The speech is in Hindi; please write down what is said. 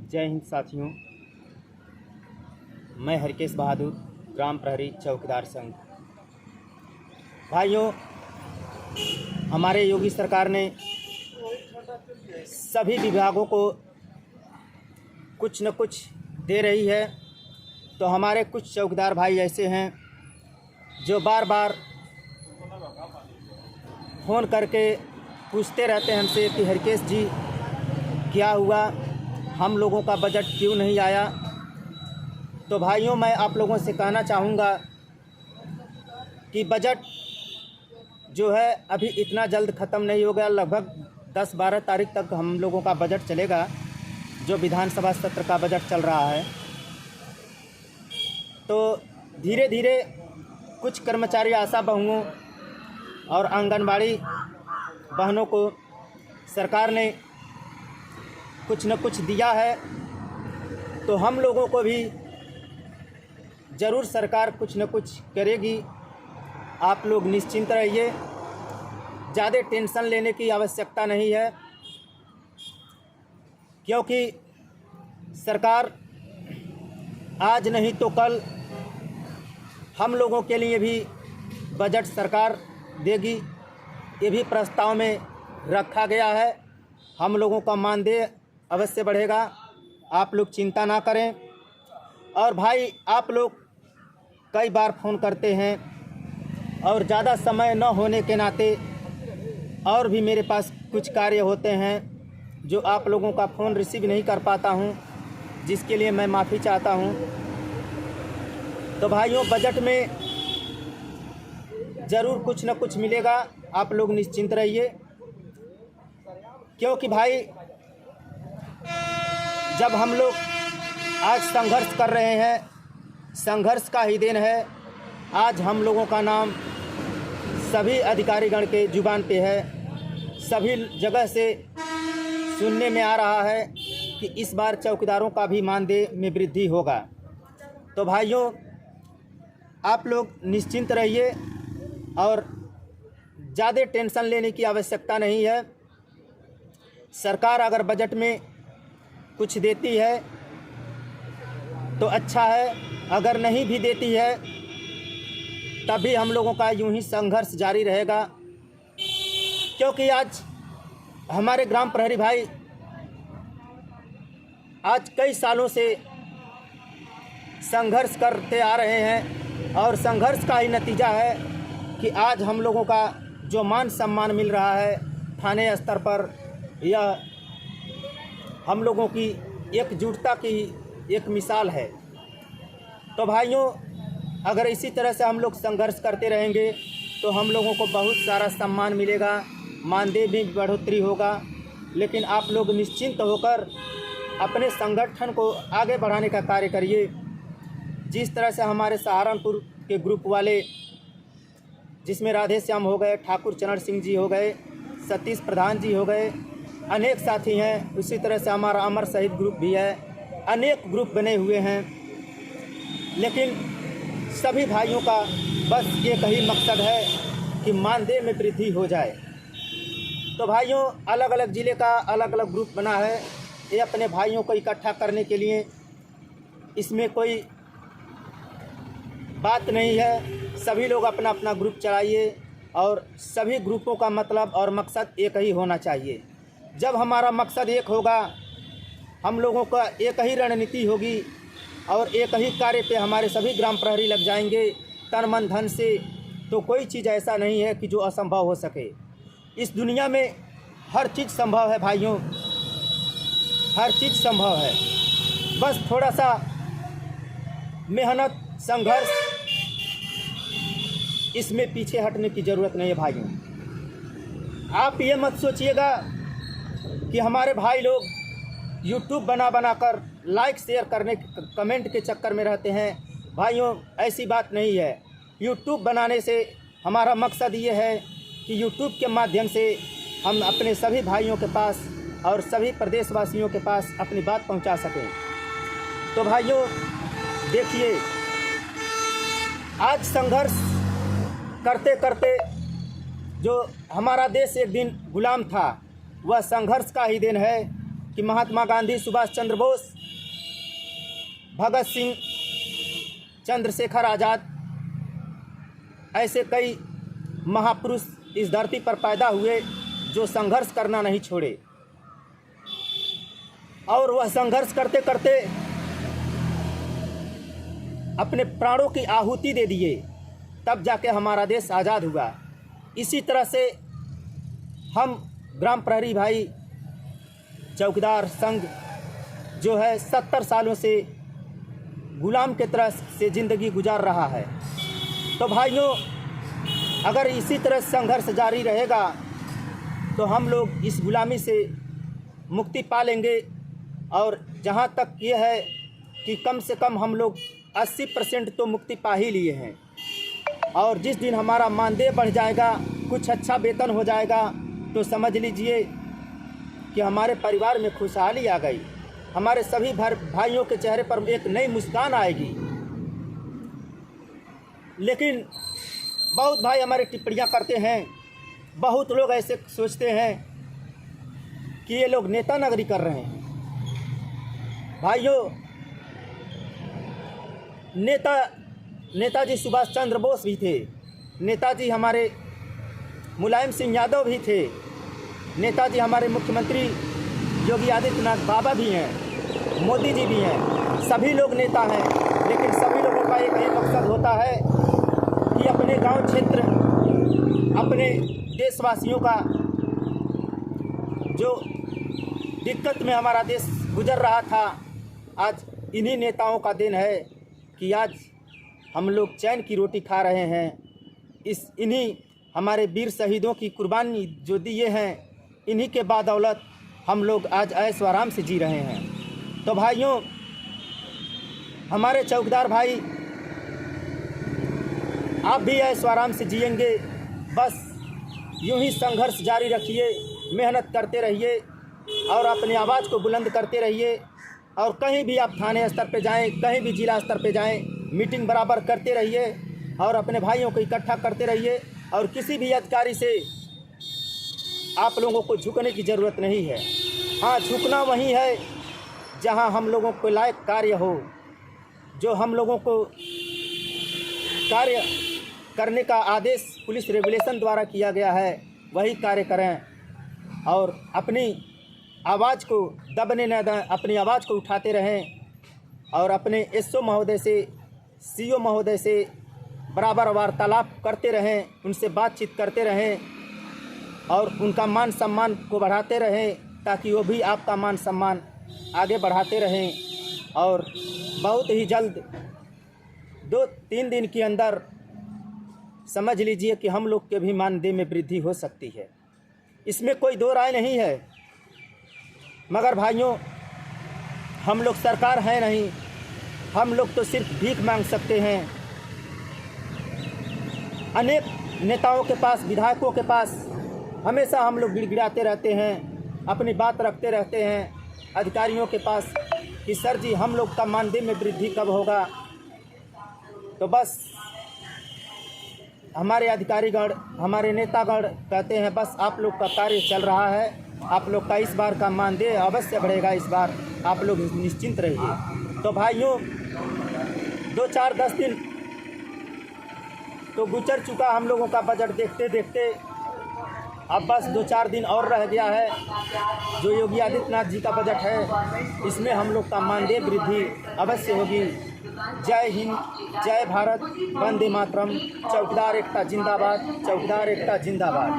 जय हिंद साथियों, मैं हरकेश बहादुर, ग्राम प्रहरी चौकीदार संघ। भाइयों, हमारे योगी सरकार ने सभी विभागों को कुछ न कुछ दे रही है, तो हमारे कुछ चौकीदार भाई ऐसे हैं जो बार बार फ़ोन करके पूछते रहते हैं हमसे कि हरकेश जी क्या हुआ, हम लोगों का बजट क्यों नहीं आया। तो भाइयों, मैं आप लोगों से कहना चाहूँगा कि बजट जो है अभी इतना जल्द ख़त्म नहीं होगा। लगभग 10-12 तारीख तक हम लोगों का बजट चलेगा, जो विधानसभा सत्र का बजट चल रहा है। तो धीरे धीरे कुछ कर्मचारी आशा बहुओं और आंगनबाड़ी बहनों को सरकार ने कुछ न कुछ दिया है, तो हम लोगों को भी ज़रूर सरकार कुछ न कुछ करेगी। आप लोग निश्चिंत रहिए, ज़्यादा टेंशन लेने की आवश्यकता नहीं है, क्योंकि सरकार आज नहीं तो कल हम लोगों के लिए भी बजट सरकार देगी। ये भी प्रस्ताव में रखा गया है। हम लोगों का मानदेय अवश्य बढ़ेगा, आप लोग चिंता ना करें। और भाई, आप लोग कई बार फ़ोन करते हैं और ज़्यादा समय न होने के नाते और भी मेरे पास कुछ कार्य होते हैं जो आप लोगों का फ़ोन रिसीव नहीं कर पाता हूं, जिसके लिए मैं माफ़ी चाहता हूं। तो भाइयों, बजट में ज़रूर कुछ न कुछ मिलेगा, आप लोग निश्चिंत रहिए। क्योंकि भाई, जब हम लोग आज संघर्ष कर रहे हैं, संघर्ष का ही दिन है। आज हम लोगों का नाम सभी अधिकारीगण के जुबान पे है, सभी जगह से सुनने में आ रहा है कि इस बार चौकीदारों का भी मानदेय में वृद्धि होगा। तो भाइयों, आप लोग निश्चिंत रहिए और ज़्यादा टेंशन लेने की आवश्यकता नहीं है। सरकार अगर बजट में कुछ देती है तो अच्छा है, अगर नहीं भी देती है तब भी हम लोगों का यूं ही संघर्ष जारी रहेगा। क्योंकि आज हमारे ग्राम प्रहरी भाई आज कई सालों से संघर्ष करते आ रहे हैं, और संघर्ष का ही नतीजा है कि आज हम लोगों का जो मान सम्मान मिल रहा है थाने स्तर पर, यह हम लोगों की एकजुटता की एक मिसाल है। तो भाइयों, अगर इसी तरह से हम लोग संघर्ष करते रहेंगे तो हम लोगों को बहुत सारा सम्मान मिलेगा, मानदेय भी बढ़ोतरी होगा। लेकिन आप लोग निश्चिंत होकर अपने संगठन को आगे बढ़ाने का कार्य करिए। जिस तरह से हमारे सहारनपुर के ग्रुप वाले, जिसमें राधे श्याम हो गए, ठाकुर चरण सिंह जी हो गए, सतीश प्रधान जी हो गए, अनेक साथी हैं। उसी तरह से हमारा अमर शहीद ग्रुप भी है, अनेक ग्रुप बने हुए हैं। लेकिन सभी भाइयों का बस एक ही मकसद है कि मानदेय में वृद्धि हो जाए। तो भाइयों, अलग अलग ज़िले का अलग अलग ग्रुप बना है, ये अपने भाइयों को इकट्ठा करने के लिए, इसमें कोई बात नहीं है। सभी लोग अपना अपना ग्रुप चलाइए, और सभी ग्रुपों का मतलब और मकसद एक ही होना चाहिए। जब हमारा मकसद एक होगा, हम लोगों का एक ही रणनीति होगी और एक ही कार्य पे हमारे सभी ग्राम प्रहरी लग जाएंगे तन मन धन से, तो कोई चीज़ ऐसा नहीं है कि जो असंभव हो सके। इस दुनिया में हर चीज़ संभव है भाइयों, हर चीज़ संभव है। बस थोड़ा सा मेहनत, संघर्ष, इसमें पीछे हटने की ज़रूरत नहीं है भाइयों। आप ये मत सोचिएगा कि हमारे भाई लोग यूट्यूब बना कर लाइक शेयर करने, कमेंट के चक्कर में रहते हैं। भाइयों, ऐसी बात नहीं है। यूट्यूब बनाने से हमारा मकसद ये है कि यूट्यूब के माध्यम से हम अपने सभी भाइयों के पास और सभी प्रदेशवासियों के पास अपनी बात पहुंचा सकें। तो भाइयों, देखिए, आज संघर्ष करते करते जो हमारा देश एक दिन गुलाम था, वह संघर्ष का ही दिन है। कि महात्मा गांधी, सुभाष चंद्र बोस, भगत सिंह, चंद्रशेखर आज़ाद, ऐसे कई महापुरुष इस धरती पर पैदा हुए जो संघर्ष करना नहीं छोड़े, और वह संघर्ष करते करते अपने प्राणों की आहुति दे दिए, तब जाके हमारा देश आज़ाद हुआ। इसी तरह से हम ग्राम प्रहरी भाई चौकीदार संघ जो है 70 सालों से गुलाम के तरह से ज़िंदगी गुजार रहा है। तो भाइयों, अगर इसी तरह संघर्ष जारी रहेगा तो हम लोग इस गुलामी से मुक्ति पा लेंगे। और जहाँ तक ये है कि कम से कम हम लोग 80% तो मुक्ति पा ही लिए हैं। और जिस दिन हमारा मानदेय बढ़ जाएगा, कुछ अच्छा वेतन हो जाएगा, तो समझ लीजिए कि हमारे परिवार में खुशहाली आ गई। हमारे सभी भाइयों के चेहरे पर एक नई मुस्कान आएगी। लेकिन बहुत भाई हमारे टिप्पणियाँ करते हैं, बहुत लोग ऐसे सोचते हैं कि ये लोग नेता नगरी कर रहे हैं। भाइयों, नेताजी सुभाष चंद्र बोस भी थे, नेताजी हमारे मुलायम सिंह यादव भी थे, नेताजी हमारे मुख्यमंत्री योगी आदित्यनाथ बाबा भी हैं, मोदी जी भी हैं, सभी लोग नेता हैं। लेकिन सभी लोगों का एक ही मकसद होता है कि अपने गांव क्षेत्र, अपने देशवासियों का जो दिक्कत में हमारा देश गुजर रहा था, आज इन्हीं नेताओं का दिन है कि आज हम लोग चैन की रोटी खा रहे हैं। इन्हीं हमारे वीर शहीदों की कुर्बानी जो दिए हैं, इन्हीं के बदौलत हम लोग आज ऐश व आराम से जी रहे हैं। तो भाइयों, हमारे चौकीदार भाई, आप भी ऐश व आराम से जिएंगे। बस यूं ही संघर्ष जारी रखिए, मेहनत करते रहिए और अपनी आवाज़ को बुलंद करते रहिए। और कहीं भी आप थाने स्तर पे जाएं, कहीं भी जिला स्तर पे जाएं, मीटिंग बराबर करते रहिए और अपने भाइयों को इकट्ठा करते रहिए। और किसी भी अधिकारी से आप लोगों को झुकने की ज़रूरत नहीं है। हाँ, झुकना वहीं है जहां हम लोगों को लायक कार्य हो, जो हम लोगों को कार्य करने का आदेश पुलिस रेगुलेशन द्वारा किया गया है, वही कार्य करें और अपनी आवाज़ को दबने न दें, अपनी आवाज़ को उठाते रहें और अपने एसओ महोदय से, सीओ महोदय से बराबर वार्तालाप करते रहें, उनसे बातचीत करते रहें और उनका मान सम्मान को बढ़ाते रहें, ताकि वो भी आपका मान सम्मान आगे बढ़ाते रहें। और बहुत ही जल्द 2-3 दिन के अंदर समझ लीजिए कि हम लोग के भी मानदेय में वृद्धि हो सकती है, इसमें कोई दो राय नहीं है। मगर भाइयों, हम लोग सरकार है नहीं, हम लोग तो सिर्फ भीख मांग सकते हैं। अनेक नेताओं के पास, विधायकों के पास हमेशा हम लोग गिड़गिड़ाते रहते हैं, अपनी बात रखते रहते हैं अधिकारियों के पास कि सर जी, हम लोग का मानदेय में वृद्धि कब होगा। तो बस हमारे अधिकारीगण, हमारे नेतागण कहते हैं बस आप लोग का कार्य चल रहा है, आप लोग का इस बार का मानदेय अवश्य बढ़ेगा, इस बार आप लोग निश्चिंत रहिए। तो भाइयों, 2-4-10 दिन तो गुजर चुका हम लोगों का बजट देखते देखते। अब बस 2-4 दिन और रह गया है, जो योगी आदित्यनाथ जी का बजट है, इसमें हम लोग का मानदेय वृद्धि अवश्य होगी। जय हिंद, जय भारत, वंदे मातरम। चौकीदार एकता जिंदाबाद, चौकीदार एकता जिंदाबाद।